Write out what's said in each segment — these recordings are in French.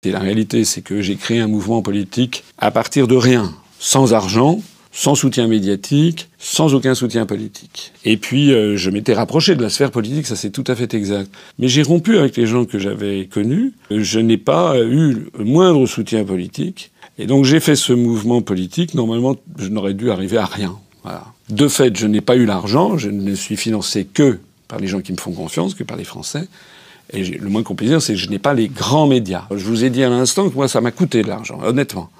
Et la réalité, c'est que j'ai créé un mouvement politique à partir de rien, sans argent, sans soutien médiatique, sans aucun soutien politique. Et puis, je m'étais rapproché de la sphère politique, ça c'est tout à fait exact. Mais j'ai rompu avec les gens que j'avais connus. Je n'ai pas eu le moindre soutien politique. Et donc j'ai fait ce mouvement politique. Normalement, je n'aurais dû arriver à rien. Voilà. De fait, je n'ai pas eu l'argent. Je ne suis financé que par les gens qui me font confiance, que par les Français. Et le moins qu'on puisse dire, c'est que je n'ai pas les grands médias. Je vous ai dit à l'instant que moi, ça m'a coûté de l'argent, honnêtement.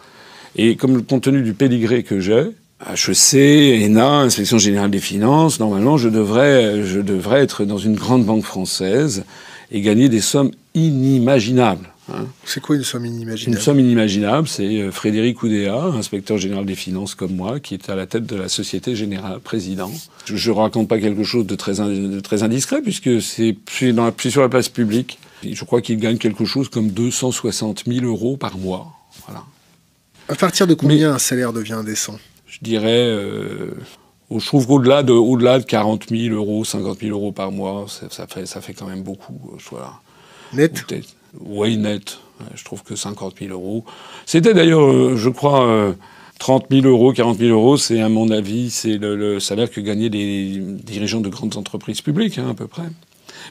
Et comme compte tenu du pédigré que j'ai, HEC, ENA, Inspection Générale des Finances, normalement, je devrais être dans une grande banque française et gagner des sommes inimaginables. Hein. C'est quoi une somme inimaginable? Une somme inimaginable, c'est Frédéric Oudéa, inspecteur général des finances comme moi, qui est à la tête de la Société Générale, président. Je raconte pas quelque chose de très indiscret, puisque c'est sur la place publique. Je crois qu'il gagne quelque chose comme 260 000 € par mois. Voilà. À partir de combien un salaire devient indécent? Je dirais, je trouve qu'au-delà de 40 000 €, 50 000 € par mois, ça fait quand même beaucoup. Voilà. Net? Oui, net. Je trouve que 50 000 €. C'était d'ailleurs, je crois, 30 000 €, 40 000 €, c'est à mon avis, c'est le salaire que gagnaient les dirigeants de grandes entreprises publiques, hein, à peu près.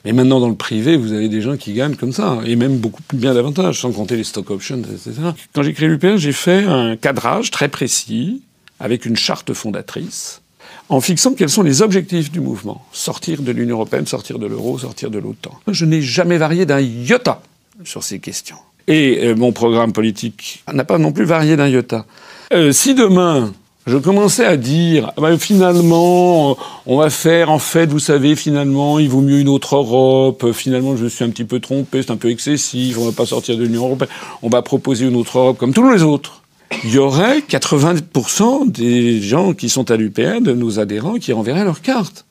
Mais maintenant, dans le privé, vous avez des gens qui gagnent comme ça, et même beaucoup bien davantage, sans compter les stock options, etc. Quand j'ai créé l'UPR, j'ai fait un cadrage très précis, avec une charte fondatrice, en fixant quels sont les objectifs du mouvement. Sortir de l'Union européenne, sortir de l'euro, sortir de l'OTAN. Je n'ai jamais varié d'un iota sur ces questions. Et mon programme politique n'a pas non plus varié d'un iota. Si demain, je commençais à dire finalement, on va faire, en fait, vous savez, finalement, il vaut mieux une autre Europe, finalement, je me suis un petit peu trompé, c'est un peu excessif, on va pas sortir de l'Union européenne, on va proposer une autre Europe comme tous les autres. Il y aurait 80% des gens qui sont à l'UPR, de nos adhérents, qui renverraient leur carte.